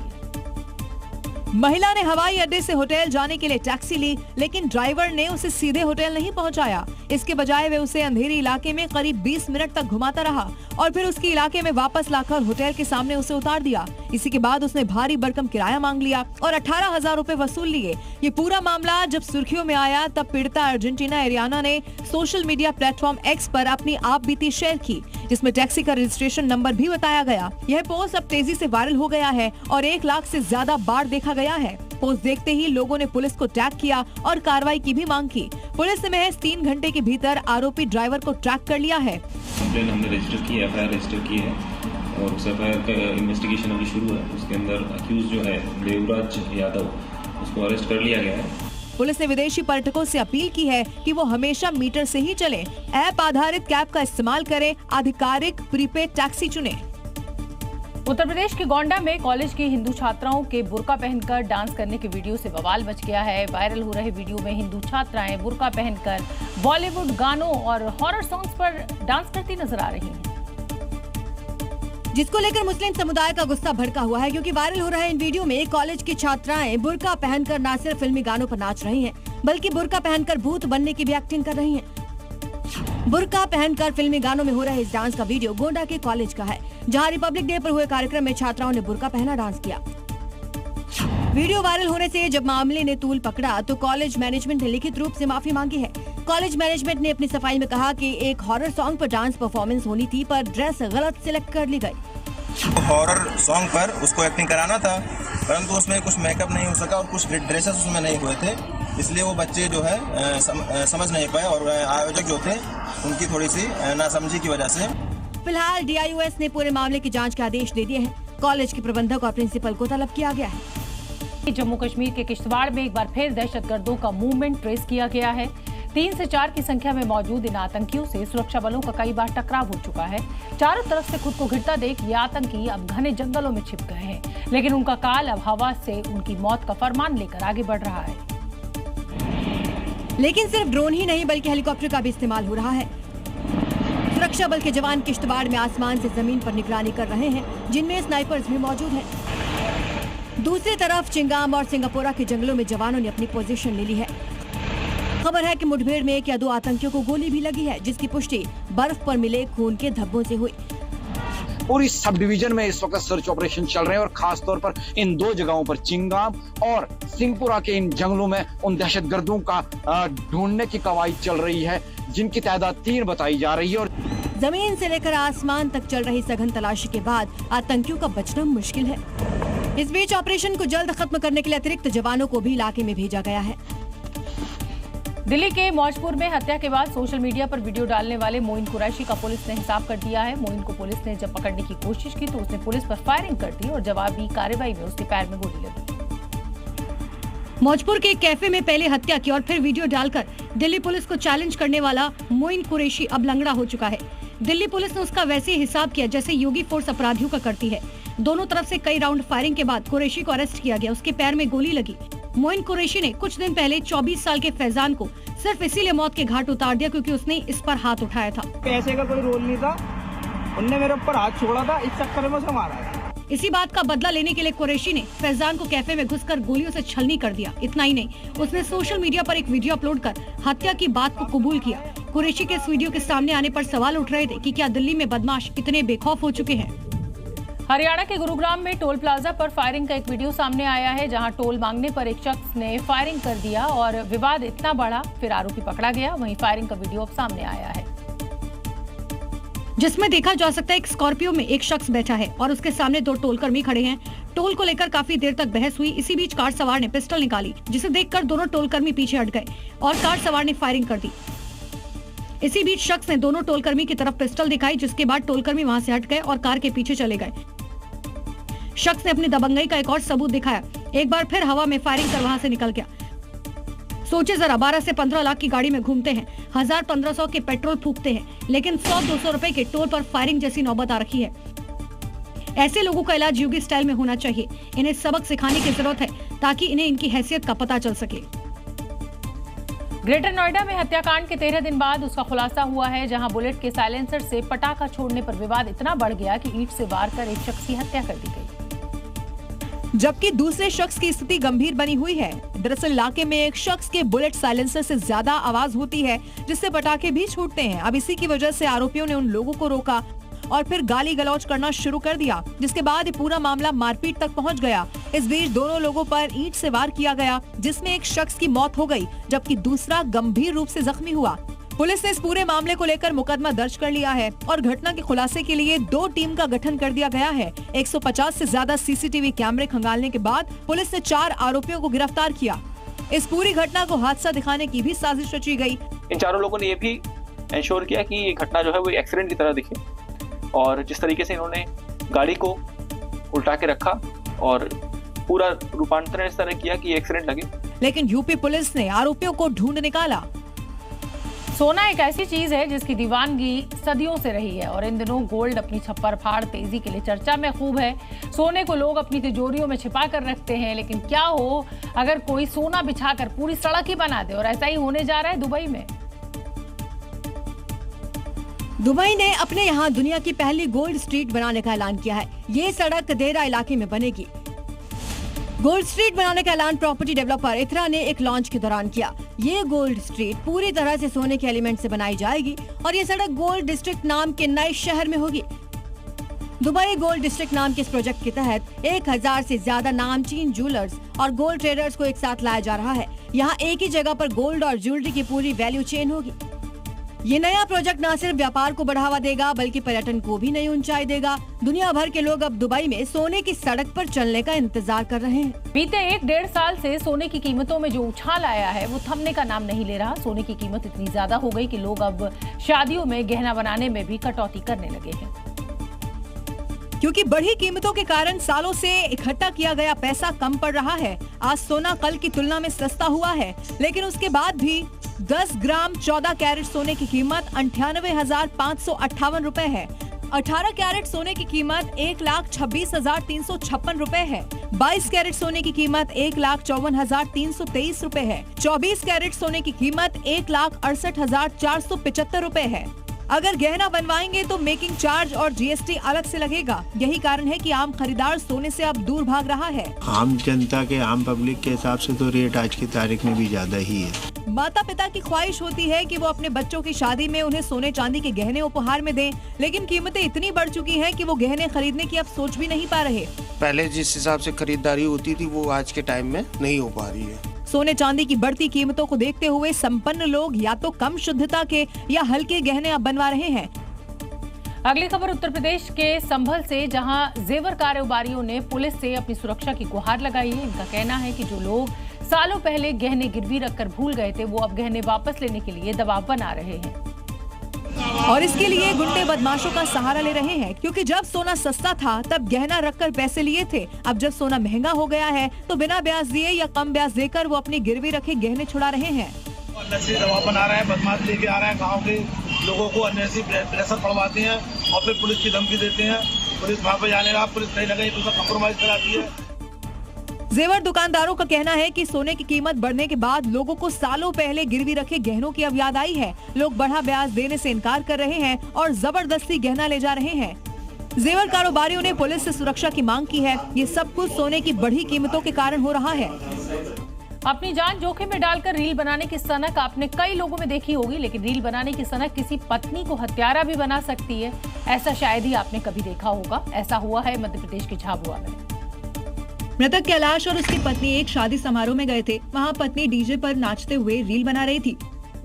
S3: महिला ने हवाई अड्डे से होटल जाने के लिए टैक्सी ली, लेकिन ड्राइवर ने उसे सीधे होटल नहीं पहुंचाया। इसके बजाय वे उसे अंधेरी इलाके में करीब 20 मिनट तक घुमाता रहा और फिर उसके इलाके में वापस लाकर होटल के सामने उसे उतार दिया। इसी के बाद उसने भारी भरकम किराया मांग लिया और 18,000 रुपए वसूल लिए। ये पूरा मामला जब सुर्खियों में आया तब पीड़िता अर्जेंटीना एरियाना ने सोशल मीडिया प्लेटफॉर्म एक्स पर अपनी आप बीती शेयर की, जिसमें टैक्सी का रजिस्ट्रेशन नंबर भी बताया गया। यह पोस्ट अब तेजी से वायरल हो गया है और 1 लाख से ज्यादा बार देखा गया है। पोस्ट देखते ही लोगों ने पुलिस को टैग किया और कार्रवाई की भी मांग की। पुलिस ने महज 3 घंटे के भीतर आरोपी ड्राइवर को ट्रैक कर लिया है।
S17: कंप्लेन हमने रजिस्टर की, एफआईआर रजिस्टर की है और उस एफआईआर का इन्वेस्टिगेशन अभी शुरू है। उसके अंदर अक्यूज जो है देवराज यादव, उसको अरेस्ट कर लिया गया है।
S3: पुलिस ने विदेशी पर्यटकों से अपील की है कि वो हमेशा मीटर से ही चलें, ऐप आधारित कैब का इस्तेमाल करें, आधिकारिक प्रीपेड टैक्सी चुनें।
S1: उत्तर प्रदेश के गोंडा में कॉलेज की हिंदू छात्राओं के बुर्का पहनकर डांस करने के वीडियो से बवाल मच गया है। वायरल हो रहे वीडियो में हिंदू छात्राएं बुर्का पहनकर बॉलीवुड गानों और हॉरर सॉन्ग्स पर डांस करती नजर आ रही हैं,
S18: जिसको लेकर मुस्लिम समुदाय का गुस्सा भड़का हुआ है, क्योंकि वायरल हो रहे इन वीडियो में कॉलेज की छात्राएं बुर्का पहनकर न सिर्फ फिल्मी गानों पर नाच रही हैं, बल्कि बुर्का पहनकर भूत बनने की भी एक्टिंग कर रही हैं। बुर्का पहनकर फिल्मी गानों में हो रहे इस डांस का वीडियो गोंडा के कॉलेज का है, जहां रिपब्लिक डे पर हुए कार्यक्रम में छात्राओं ने बुर्का पहना डांस किया। वीडियो वायरल होने से जब मामले ने तूल पकड़ा तो कॉलेज मैनेजमेंट ने लिखित रूप से माफी मांगी है। कॉलेज मैनेजमेंट ने अपनी सफाई में कहा कि एक हॉरर सॉन्ग पर डांस परफॉर्मेंस होनी थी, पर ड्रेस गलत सिलेक्ट कर ली गई।
S19: हॉरर सॉन्ग पर उसको एक्टिंग कराना था, परंतु उसमें कुछ मेकअप नहीं हो सका और कुछ ड्रेसेस उसमें नहीं हुए थे, इसलिए वो बच्चे जो है समझ नहीं पाए और आयोजक जो थे उनकी थोड़ी सी नासमझी की वजह से।
S18: फिलहाल DIOS ने पूरे मामले की जांच के आदेश दे दिए हैं। कॉलेज के प्रबंधक और प्रिंसिपल को तलब किया गया है।
S1: जम्मू कश्मीर के किश्तवाड़ में एक बार फिर दहशतगर्दों का मूवमेंट ट्रेस किया गया है। 3 से 4 की संख्या में मौजूद इन आतंकियों से सुरक्षा बलों का कई बार टकराव हो चुका है। चारों तरफ से खुद को घिरता देख ये आतंकी अब घने जंगलों में छिप गए हैं, लेकिन उनका काल अब हवा से उनकी मौत का फरमान लेकर आगे बढ़ रहा है।
S18: लेकिन सिर्फ ड्रोन ही नहीं बल्कि हेलीकॉप्टर का भी इस्तेमाल हो रहा है। सुरक्षा बल के जवान किश्तवाड़ में आसमान से जमीन पर निगरानी कर रहे हैं, जिनमें स्नाइपर्स भी मौजूद हैं। दूसरी तरफ चिंगाम और सिंगापुरा के जंगलों में जवानों ने अपनी पोजीशन ले ली है। खबर है कि मुठभेड़ में 1 या 2 आतंकियों को गोली भी लगी है, जिसकी पुष्टि बर्फ पर मिले खून के धब्बों से हुई।
S20: पूरी सब डिवीजन में इस वक्त सर्च ऑपरेशन चल रहे हैं और खास तौर पर इन 2 जगहों पर चिंगाम और सिंहपुरा के इन जंगलों में उन दहशतगर्दों का ढूंढने की कवायद चल रही है, जिनकी तादाद 3 बताई जा रही है। और
S18: जमीन से लेकर आसमान तक चल रही सघन तलाशी के बाद आतंकियों का बचना मुश्किल है। इस बीच ऑपरेशन को जल्द खत्म करने के लिए अतिरिक्त जवानों को भी इलाके में भेजा गया है।
S1: दिल्ली के मौजपुर में हत्या के बाद सोशल मीडिया पर वीडियो डालने वाले मोइन कुरैशी का पुलिस ने हिसाब कर दिया है। मोइन को पुलिस ने जब पकड़ने की कोशिश की तो उसने पुलिस पर फायरिंग कर दी और जवाबी कार्रवाई में उसके पैर में गोली लगी।
S18: मौजपुर के एक कैफे में पहले हत्या की और फिर वीडियो डालकर दिल्ली पुलिस को चैलेंज करने वाला मोइन कुरैशी अब लंगड़ा हो चुका है। दिल्ली पुलिस ने उसका वैसे ही हिसाब किया जैसे योगी फोर्स अपराधियों का करती है। दोनों तरफ से कई राउंड फायरिंग के बाद कुरैशी को अरेस्ट किया गया। उसके पैर में गोली लगी। मोइन कुरैशी ने कुछ दिन पहले 24 साल के फैजान को सिर्फ इसीलिए मौत के घाट उतार दिया क्योंकि उसने इस पर हाथ उठाया था।
S21: पैसे का कोई रोल नहीं था, उनने मेरे ऊपर हाथ छोड़ा था, इस चक्कर में उसे मारा।
S18: इसी बात का बदला लेने के लिए कुरैशी ने फैजान को कैफे में घुसकर गोलियों से छलनी कर दिया। इतना ही नहीं, उसने सोशल मीडिया पर एक वीडियो अपलोड कर हत्या की बात को कबूल किया। कुरैशी के इस वीडियो के सामने आने पर सवाल उठ रहे थे कि क्या दिल्ली में बदमाश इतने बेखौफ हो चुके हैं।
S1: हरियाणा के गुरुग्राम में टोल प्लाजा पर फायरिंग का एक वीडियो सामने आया है, जहां टोल मांगने पर एक शख्स ने फायरिंग कर दिया और विवाद इतना बढ़ा, फिर आरोपी पकड़ा गया। वहीं फायरिंग का वीडियो अब सामने आया है,
S18: जिसमें देखा जा सकता है एक स्कॉर्पियो में एक शख्स बैठा है और उसके सामने 2 टोलकर्मी खड़े हैं। टोल को लेकर काफी देर तक बहस हुई। इसी बीच कार सवार ने पिस्टल निकाली, जिसे देखकर दोनों टोलकर्मी पीछे हट गए और कार सवार ने फायरिंग कर दी। इसी बीच शख्स ने दोनों टोलकर्मी की तरफ पिस्टल दिखाई, जिसके बाद टोलकर्मी वहां से हट गए और कार के पीछे चले गए। शख्स ने अपनी दबंगई का एक और सबूत दिखाया। एक बार फिर हवा में फायरिंग कर वहां से निकल गया। सोचे जरा, 12 से 15 लाख की गाड़ी में घूमते हैं, 1000-1500 के पेट्रोल फूकते हैं, लेकिन 100-200 रुपए के टोल पर फायरिंग जैसी नौबत आ रखी है। ऐसे लोगों का इलाज योगी स्टाइल में होना चाहिए। इन्हें सबक सिखाने की जरूरत है ताकि इन्हें इनकी हैसियत का पता चल सके।
S1: ग्रेटर नोएडा में हत्याकांड के 13 दिन बाद उसका खुलासा हुआ है, जहां बुलेट के साइलेंसर से पटाखा छोड़ने पर विवाद इतना बढ़ गया कि ईंट से वार कर एक शख्स की हत्या कर दी गई,
S3: जबकि दूसरे शख्स की स्थिति गंभीर बनी हुई है। दरअसल इलाके में एक शख्स के बुलेट साइलेंसर से ज्यादा आवाज होती है, जिससे पटाखे भी छूटते हैं। अब इसी की वजह से आरोपियों ने उन लोगों को रोका और फिर गाली गलौज करना शुरू कर दिया, जिसके बाद ये पूरा मामला मारपीट तक पहुंच गया। इस बीच दोनों लोगों पर ईंट से वार किया गया, जिसमें एक शख्स की मौत हो गई, जबकि दूसरा गंभीर रूप से जख्मी हुआ। पुलिस ने इस पूरे मामले को लेकर मुकदमा दर्ज कर लिया है और घटना के खुलासे के लिए 2 टीम का गठन कर दिया गया है। 150 से ज्यादा सीसीटीवी कैमरे खंगालने के बाद पुलिस ने 4 आरोपियों को गिरफ्तार किया। इस पूरी घटना को हादसा दिखाने की भी साजिश रची गई।
S22: इन चारों लोगों ने ये भी इंश्योर किया कि ये घटना जो है वो एक्सीडेंट की तरह दिखे, और जिस तरीके से इन्होंने गाड़ी को उल्टा के रखा और पूरा रूपांतरण इस तरह किया कि एक्सीडेंट लगे।
S3: लेकिन यूपी पुलिस ने आरोपियों को ढूंढ निकाला।
S1: सोना एक ऐसी चीज है जिसकी दीवानगी सदियों से रही है और इन दिनों गोल्ड अपनी छप्पर फाड़ तेजी के लिए चर्चा में खूब है। सोने को लोग अपनी तिजोरियों में छिपा कर रखते हैं, लेकिन क्या हो अगर कोई सोना बिछाकर पूरी सड़क ही बना दे, और ऐसा ही होने जा रहा है दुबई में।
S18: दुबई ने अपने यहाँ दुनिया की पहली गोल्ड स्ट्रीट बनाने का ऐलान किया है। ये सड़क देरा इलाके में बनेगी। गोल्ड स्ट्रीट बनाने का ऐलान प्रॉपर्टी डेवलपर इथरा ने एक लॉन्च के दौरान किया। ये गोल्ड स्ट्रीट पूरी तरह से सोने के एलिमेंट से बनाई जाएगी और ये सड़क गोल्ड डिस्ट्रिक्ट नाम के नए शहर में होगी। दुबई गोल्ड डिस्ट्रिक्ट नाम के इस प्रोजेक्ट के तहत 1000 से ज्यादा नामचीन ज्वेलर्स और गोल्ड ट्रेडर्स को एक साथ लाया जा रहा है। यहाँ एक ही जगह पर गोल्ड और ज्वेलरी की पूरी वैल्यू चेन होगी। ये नया प्रोजेक्ट न सिर्फ व्यापार को बढ़ावा देगा बल्कि पर्यटन को भी नई ऊंचाई देगा। दुनिया भर के लोग अब दुबई में सोने की सड़क पर चलने का इंतजार कर रहे हैं।
S1: बीते 1-1.5 साल से सोने की कीमतों में जो उछाल आया है वो थमने का नाम नहीं ले रहा। सोने की कीमत इतनी ज्यादा हो गई कि लोग अब शादियों में गहना बनाने में भी कटौती करने लगे हैं,
S3: क्योंकि बढ़ी कीमतों के कारण सालों से इकट्ठा किया गया पैसा कम पड़ रहा है। आज सोना कल की तुलना में सस्ता हुआ है, लेकिन उसके बाद भी 10 ग्राम 14 कैरेट सोने की कीमत 98,558 रुपए है। 18 कैरेट सोने की कीमत 1,26,356 रुपए है। 22 कैरेट सोने की कीमत 1,54,323 रुपए है। 24 कैरेट सोने की कीमत 1,68,475 रुपए है। अगर गहना बनवाएंगे तो मेकिंग चार्ज और जीएसटी अलग से लगेगा। यही कारण है कि आम खरीदार सोने से अब दूर भाग रहा है।
S2: आम जनता के, आम पब्लिक के हिसाब से तो रेट आज की तारीख में भी ज्यादा ही है।
S3: माता पिता की ख्वाहिश होती है कि वो अपने बच्चों की शादी में उन्हें सोने चांदी के गहने उपहार में दें, लेकिन कीमतें इतनी बढ़ चुकी हैं कि वो गहने खरीदने की अब सोच भी नहीं पा रहे।
S4: पहले जिस हिसाब से खरीदारी होती थी वो आज के टाइम में नहीं हो पा रही है।
S3: सोने चांदी की बढ़ती कीमतों को देखते हुए संपन्न लोग या तो कम शुद्धता के या हल्के गहने अब बनवा रहे हैं।
S1: अगली खबर उत्तर प्रदेश के संभल से, जहां जेवर कारोबारियों ने पुलिस से अपनी सुरक्षा की गुहार लगाई है। इनका कहना है कि जो लोग सालों पहले गहने गिरवी रखकर भूल गए थे, वो अब गहने वापस लेने के लिए दबाव बना रहे हैं
S3: और इसके लिए गुंडे बदमाशों का सहारा ले रहे हैं, क्योंकि जब सोना सस्ता था तब गहना रखकर पैसे लिए थे। अब जब सोना महंगा हो गया है तो बिना ब्याज दिए या कम ब्याज देकर वो अपनी गिरवी रखे गहने छुड़ा रहे हैं।
S6: दबाव बना रहे हैं, बदमाश लेके आ रहे हैं, गाँव के लोगों को अननेसेसरी प्रेशर पड़वाते हैं और फिर पुलिस की धमकी देते हैं। पुलिस वहाँ पे जाने का, पुलिस नहीं लगाई तो कम्प्रोमाइज कराती है।
S3: जेवर दुकानदारों का कहना है कि सोने की कीमत बढ़ने के बाद लोगों को सालों पहले गिरवी रखे गहनों की अब याद आई है। लोग बढ़ा ब्याज देने से इनकार कर रहे हैं और जबरदस्ती गहना ले जा रहे हैं। जेवर कारोबारियों ने पुलिस से सुरक्षा की मांग की है। ये सब कुछ सोने की बढ़ी कीमतों के कारण हो रहा है।
S1: अपनी जान जोखिम में डालकर रील बनाने की सनक आपने कई लोगों में देखी होगी, लेकिन रील बनाने की सनक किसी पत्नी को हत्यारा भी बना सकती है। ऐसा शायद ही आपने कभी देखा होगा। ऐसा हुआ है मध्य प्रदेश के झाबुआ में।
S3: मृतक कैलाश और उसकी पत्नी एक शादी समारोह में गए थे। वहां पत्नी डीजे पर नाचते हुए रील बना रही थी।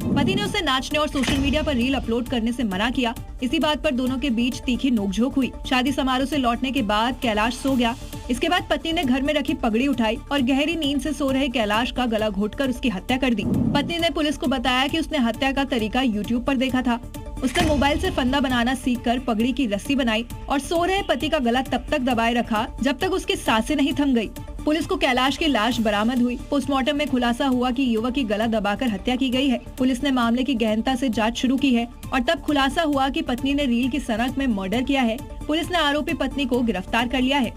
S3: पति ने उसे नाचने और सोशल मीडिया पर रील अपलोड करने से मना किया। इसी बात पर दोनों के बीच तीखी नोकझोंक हुई। शादी समारोह से लौटने के बाद कैलाश सो गया। इसके बाद पत्नी ने घर में रखी पगड़ी उठाई और गहरी नींद से सो रहे कैलाश का गला घोटकर उसकी हत्या कर दी। पत्नी ने पुलिस को बताया कि उसने हत्या का तरीका यूट्यूब पर देखा था। उसने मोबाइल से फंदा बनाना सीखकर पगड़ी की रस्सी बनाई और सो रहे पति का गला तब तक दबाए रखा जब तक उसकी सांसें नहीं थम गई। पुलिस को कैलाश की लाश बरामद हुई। पोस्टमार्टम में खुलासा हुआ कि युवक की गला दबाकर हत्या की गई है। पुलिस ने मामले की गहनता से जांच शुरू की है और तब खुलासा हुआ कि पत्नी ने रील की सनक में मर्डर किया है। पुलिस ने आरोपी पत्नी को गिरफ्तार कर लिया है।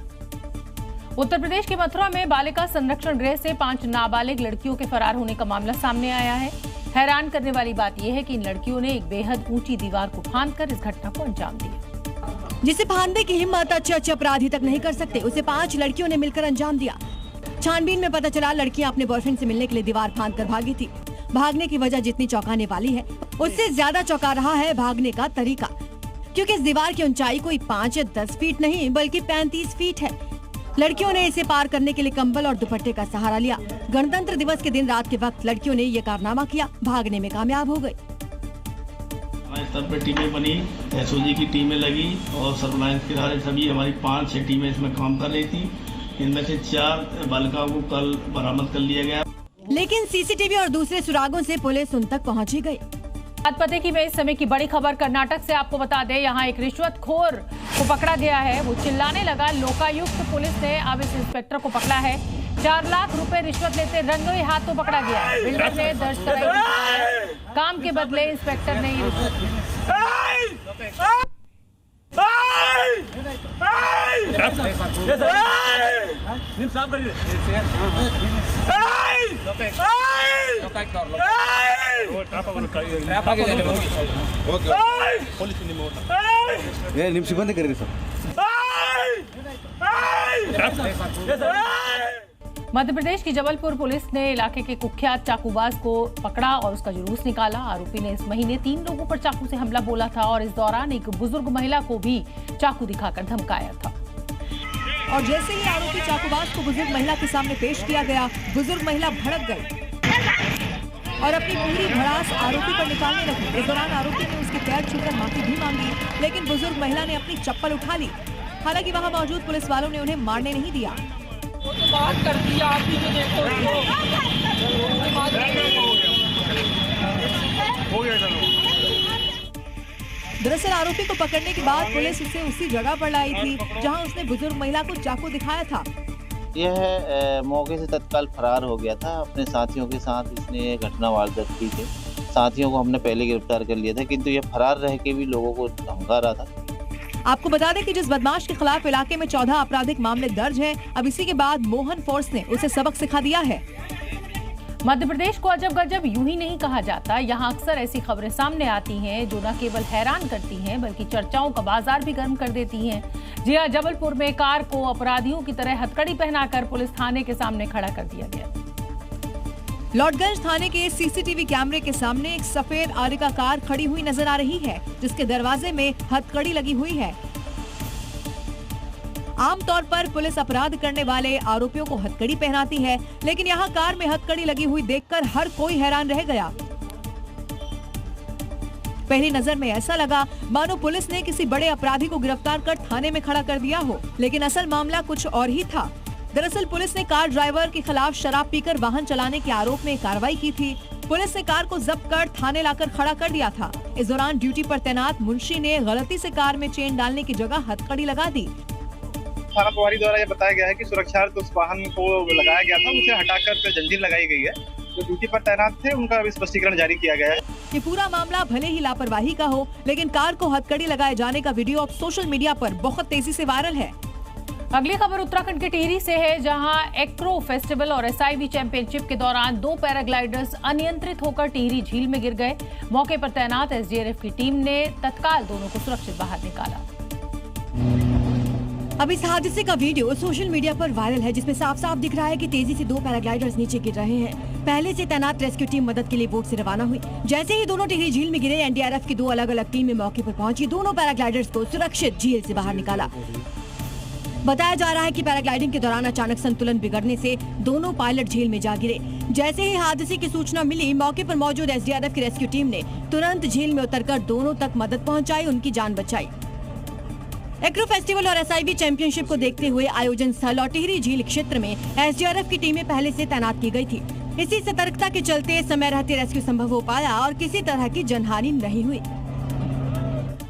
S1: उत्तर प्रदेश के मथुरा में बालिका संरक्षण गृह से 5 नाबालिग लड़कियों के फरार होने का मामला सामने आया है। हैरान करने वाली बात यह है कि इन लड़कियों ने एक बेहद ऊंची दीवार को फांदकर इस घटना को अंजाम दिया,
S18: जिसे फांदने की हिम्मत अच्छे अपराधी तक नहीं कर सकते, उसे 5 लड़कियों ने मिलकर अंजाम दिया। छानबीन में पता चला लड़कियां अपने बॉयफ्रेंड से मिलने के लिए दीवार फांदकर भागी थी। भागने की वजह जितनी चौंकाने वाली है, उससे ज्यादा चौंका रहा है भागने का तरीका, क्योंकि इस दीवार की ऊंचाई कोई 5 या 10 फीट नहीं बल्कि 35 फीट है। लड़कियों ने इसे पार करने के लिए कंबल और दुपट्टे का सहारा लिया। गणतंत्र दिवस के दिन रात के वक्त लड़कियों ने ये कारनामा किया, भागने में कामयाब हो गई।
S23: स्तर पर टीमें बनी, एसओजी की टीमें लगी और सर्विलांस के सहारे सभी हमारी 5-6 टीमें इसमें काम कर रही थी। इनमें से 4 बालिकाओं को कल बरामद कर लिया गया,
S18: लेकिन सीसीटीवी और दूसरे सुरागों से पुलिस उन तक पहुंची गई।
S1: बात पते की इस समय की बड़ी खबर कर्नाटक से आपको बता दें, यहाँ एक रिश्वतखोर को पकड़ा गया है। वो चिल्लाने लगा। लोकायुक्त पुलिस ने अब इस इंस्पेक्टर को पकड़ा है। 4 लाख रुपए रिश्वत लेते रंगे हाथों पकड़ा गया है। बिल्डर ने दर्ज कराई काम के बदले इंस्पेक्टर ने रिश्वत दी।
S24: ನಿಮ್ಮ ಸಿಬ್ಬಂದಿ ಕರೀರಿ ಸರ್.
S1: मध्य प्रदेश की जबलपुर पुलिस ने इलाके के कुख्यात चाकूबाज को पकड़ा और उसका जुलूस निकाला। आरोपी ने इस महीने 3 लोगों पर चाकू से हमला बोला था और इस दौरान एक बुजुर्ग महिला को भी चाकू दिखाकर धमकाया था।
S3: और जैसे ही आरोपी चाकूबाज को बुजुर्ग महिला के सामने पेश किया गया, बुजुर्ग महिला भड़क गई और अपनी पूरी भड़ास आरोपी पर निकालने लगी। इस दौरान आरोपी ने उसके पैर छूकर माफी भी मांगी, लेकिन बुजुर्ग महिला ने अपनी चप्पल उठा ली। हालांकि वहां मौजूद पुलिस वालों ने उन्हें मारने नहीं दिया।
S13: तो बात कर दिया आप भी, तो देखो
S3: दरअसल आरोपी को पकड़ने के बाद पुलिस उसे उसी जगह पर लाई थी जहां उसने बुजुर्ग महिला को चाकू दिखाया था।
S12: यह मौके से तत्काल फरार हो गया था। अपने साथियों के साथ इसने घटना वारदात की थी।
S5: साथियों को हमने पहले गिरफ्तार कर लिया था, किंतु ये फरार रह के भी लोगों को धमका रहा था।
S3: आपको बता दें कि जिस बदमाश के खिलाफ इलाके में 14 आपराधिक मामले दर्ज हैं, अब इसी के बाद मोहन फोर्स ने उसे सबक सिखा दिया है।
S1: मध्य प्रदेश को अजब गजब यूं ही नहीं कहा जाता। यहाँ अक्सर ऐसी खबरें सामने आती हैं जो न केवल हैरान करती हैं बल्कि चर्चाओं का बाजार भी गर्म कर देती हैं। जी हां, जबलपुर में कार को अपराधियों की तरह हथकड़ी पहनाकर पुलिस थाने के सामने खड़ा कर दिया गया।
S3: लॉर्डगंज थाने के सीसीटीवी कैमरे के सामने एक सफेद आरिका कार खड़ी हुई नजर आ रही है, जिसके दरवाजे में हथकड़ी लगी हुई है। आमतौर पर पुलिस अपराध करने वाले आरोपियों को हथकड़ी पहनाती है, लेकिन यहाँ कार में हथकड़ी लगी हुई देखकर हर कोई हैरान रह गया। पहली नजर में ऐसा लगा मानो पुलिस ने किसी बड़े अपराधी को गिरफ्तार कर थाने में खड़ा कर दिया हो, लेकिन असल मामला कुछ और ही था। दरअसल पुलिस ने कार ड्राइवर के खिलाफ शराब पीकर वाहन चलाने के आरोप में कार्रवाई की थी। पुलिस ने कार को जब्त कर थाने लाकर खड़ा कर दिया था। इस दौरान ड्यूटी पर तैनात मुंशी ने गलती से कार में चेन डालने की जगह हथकड़ी लगा दी।
S7: थाना प्रभारी द्वारा यह बताया गया है कि सुरक्षार्थ उस वाहन को लगाया गया था, उसे हटाकर जंजीर लगाई गई है। जो ड्यूटी पर तैनात थे उनका स्पष्टीकरण जारी किया गया है।
S3: ये पूरा मामला भले ही लापरवाही का हो, लेकिन कार को हथकड़ी लगाए जाने का वीडियो अब सोशल मीडिया पर बहुत तेजी से वायरल है।
S1: अगली खबर उत्तराखंड के टिहरी से है, जहां एक्रो फेस्टिवल और SIV चैंपियनशिप के दौरान 2 पैराग्लाइडर्स अनियंत्रित होकर टिहरी झील में गिर गए। मौके पर तैनात SDRF की टीम ने तत्काल दोनों को सुरक्षित बाहर निकाला।
S18: अब इस हादसे का वीडियो सोशल मीडिया पर वायरल है, जिसमें साफ साफ दिख रहा है कि तेजी से 2 पैराग्लाइडर्स नीचे गिर रहे हैं। पहले से तैनात रेस्क्यू टीम मदद के लिए बोट से रवाना हुई। जैसे ही दोनों टिहरी झील में गिरे, NDRF की 2 अलग अलग टीमें मौके पर पहुंची, दोनों पैराग्लाइडर्स को सुरक्षित झील से बाहर निकाला। बताया जा रहा है कि पैराग्लाइडिंग के दौरान अचानक संतुलन बिगड़ने से दोनों पायलट झील में जा गिरे। जैसे ही हादसे की सूचना मिली, मौके पर मौजूद SDRF की रेस्क्यू टीम ने तुरंत झील में उतरकर दोनों तक मदद पहुंचाई, उनकी जान बचाई। एक्रो फेस्टिवल और SIV चैंपियनशिप को देखते हुए आयोजन स्थल और टिहरी झील क्षेत्र में SDRF की टीमें पहले से तैनात की गई थी। इसी सतर्कता के चलते समय रहते रेस्क्यू संभव हो पाया और किसी तरह की जनहानि नहीं हुई।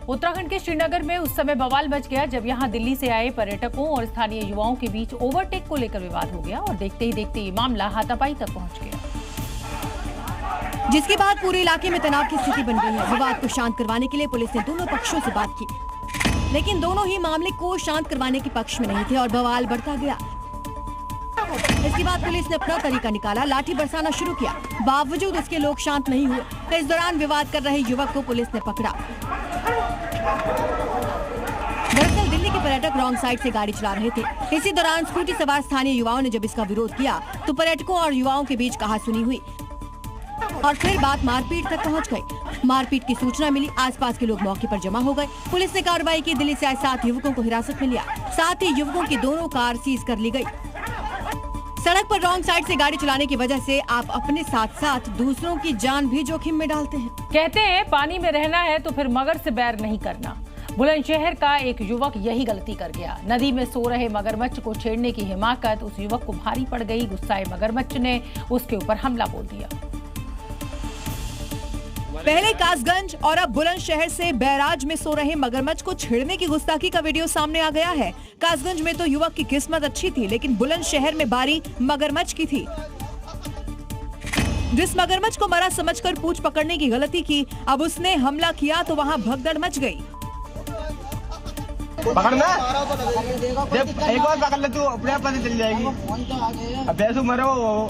S1: उत्तराखंड के श्रीनगर में उस समय बवाल मच गया जब यहां दिल्ली से आए पर्यटकों और स्थानीय युवाओं के बीच ओवरटेक को लेकर विवाद हो गया और देखते ही देखते ये मामला हाथापाई तक पहुंच गया,
S18: जिसके बाद पूरे इलाके में तनाव की स्थिति बन गई है। विवाद को शांत करवाने के लिए पुलिस ने दोनों पक्षों से बात की, लेकिन दोनों ही मामले को शांत करवाने के पक्ष में नहीं थे और बवाल बढ़ता गया। इसके बाद पुलिस ने अपना तरीका निकाला, लाठी बरसाना शुरू किया। बावजूद इसके लोग शांत नहीं हुए। इस दौरान विवाद कर रहे युवक को पुलिस ने पकड़ा। दरअसल दिल्ली के पर्यटक रॉन्ग साइड से गाड़ी चला रहे थे। इसी दौरान स्कूटी सवार स्थानीय युवाओं ने जब इसका विरोध किया तो पर्यटकों और युवाओं के बीच कहासुनी हुई और फिर बात मारपीट तक पहुंच गई। मारपीट की सूचना मिली, आसपास के लोग मौके पर जमा हो गए। पुलिस ने कार्रवाई की, दिल्ली से आए 7 युवकों को हिरासत में लिया। साथ ही युवकों की दोनों कार सीज कर ली गई। सड़क पर रॉन्ग साइड से गाड़ी चलाने की वजह से आप अपने साथ साथ दूसरों की जान भी जोखिम में डालते हैं।
S1: कहते हैं पानी में रहना है तो फिर मगर से बैर नहीं करना। बुलंदशहर का एक युवक यही गलती कर गया। नदी में सो रहे मगरमच्छ को छेड़ने की हिमाकत उस युवक को भारी पड़ गई। गुस्साए मगरमच्छ ने उसके ऊपर हमला बोल दिया।
S3: पहले कासगंज और अब बुलंदशहर से बैराज में सो रहे मगरमच्छ को छेड़ने की गुस्ताखी का वीडियो सामने आ गया है। कासगंज में तो युवक की किस्मत अच्छी थी, लेकिन बुलंदशहर में बारी मगरमच्छ की थी। जिस मगरमच्छ को मरा समझकर पूंछ पकड़ने की गलती की, अब उसने हमला किया तो वहां भगदड़ मच गई।
S21: पकड़ना एक बार पकड़ ले, तू अपने आप पता चल जाएगी। अब ऐसे मरो।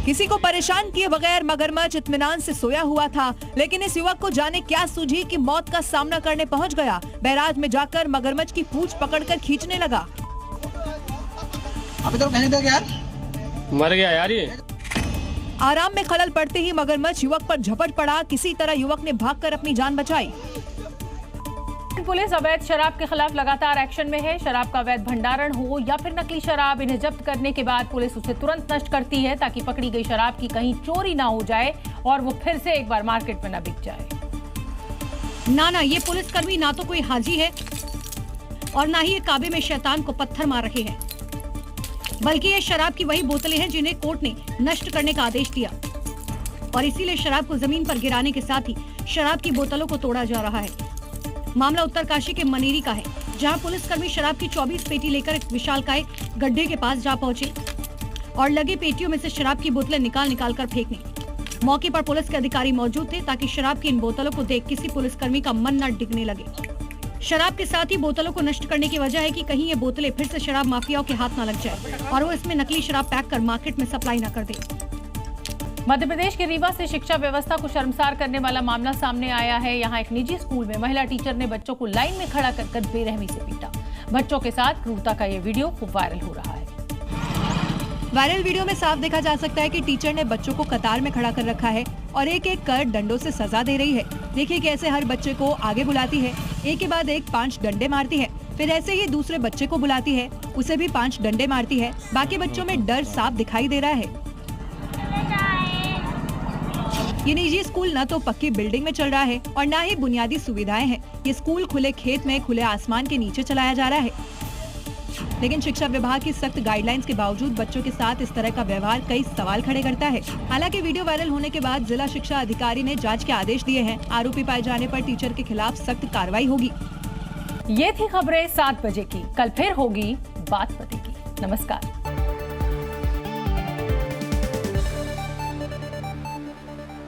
S3: किसी को परेशान किए बगैर मगरमच्छ इत्मीनान से सोया हुआ था, लेकिन इस युवक को जाने क्या सूझी कि मौत का सामना करने पहुंच गया। बैराज में जाकर मगरमच्छ की पूंछ पकड़कर खींचने लगा।
S21: अभी तो कहने दो यार, मर गया यार ये।
S3: आराम में खलल पड़ते ही मगरमच्छ युवक पर झपट पड़ा। किसी तरह युवक ने भागकर अपनी जान बचाई।
S1: पुलिस अवैध शराब के खिलाफ लगातार एक्शन में है। शराब का अवैध भंडारण हो या फिर नकली शराब, इन्हें जब्त करने के बाद पुलिस उसे तुरंत नष्ट करती है ताकि पकड़ी गई शराब की कहीं चोरी ना हो जाए और वो फिर से एक बार मार्केट में ना बिक जाए।
S18: ना ये पुलिसकर्मी ना तो कोई हाजी है और ना ही ये काबे में शैतान को पत्थर मार रहे हैं, बल्कि ये शराब की वही बोतलें हैं जिन्हें कोर्ट ने नष्ट करने का आदेश दिया और इसीलिए शराब को जमीन पर गिराने के साथ ही शराब की बोतलों को तोड़ा जा रहा है। मामला उत्तरकाशी के मनेरी का है, जहां पुलिसकर्मी शराब की 24 पेटी लेकर एक विशालकाय गड्ढे के पास जा पहुंचे और लगे पेटियों में से शराब की बोतलें निकाल कर फेंकने मौके पर पुलिस के अधिकारी मौजूद थे ताकि शराब की इन बोतलों को देख किसी पुलिसकर्मी का मन न डिगने लगे। शराब के साथ ही बोतलों को नष्ट करने की वजह है कि कहीं ये बोतलें फिर से शराब माफियाओं के हाथ न लग जाए और वो इसमें नकली शराब पैक कर मार्केट में सप्लाई न कर दे।
S1: मध्य प्रदेश के रीवा से शिक्षा व्यवस्था को शर्मसार करने वाला मामला सामने आया है। यहाँ एक निजी स्कूल में महिला टीचर ने बच्चों को लाइन में खड़ा कर बेरहमी से पीटा। बच्चों के साथ क्रूरता का ये वीडियो खूब वायरल हो रहा है।
S3: वायरल वीडियो में साफ देखा जा सकता है कि टीचर ने बच्चों को कतार में खड़ा कर रखा है और एक एक कर डंडों से सजा दे रही है। देखिए कैसे हर बच्चे को आगे बुलाती है, एक के बाद एक 5 डंडे मारती है, फिर ऐसे ही दूसरे बच्चे को बुलाती है, उसे भी 5 डंडे मारती है। बाकी बच्चों में डर साफ दिखाई दे रहा है। ये निजी स्कूल न तो पक्की बिल्डिंग में चल रहा है और न ही बुनियादी सुविधाएं हैं। ये स्कूल खुले खेत में खुले आसमान के नीचे चलाया जा रहा है। लेकिन शिक्षा विभाग की सख्त गाइडलाइंस के बावजूद बच्चों के साथ इस तरह का व्यवहार कई सवाल खड़े करता है। हालांकि वीडियो वायरल होने के बाद जिला शिक्षा अधिकारी ने जांच के आदेश दिए हैं। आरोपी पाए जाने पर टीचर के खिलाफ सख्त कार्रवाई होगी।
S1: ये थी खबरें 7 बजे की। कल फिर होगी बात बतेगी। नमस्कार।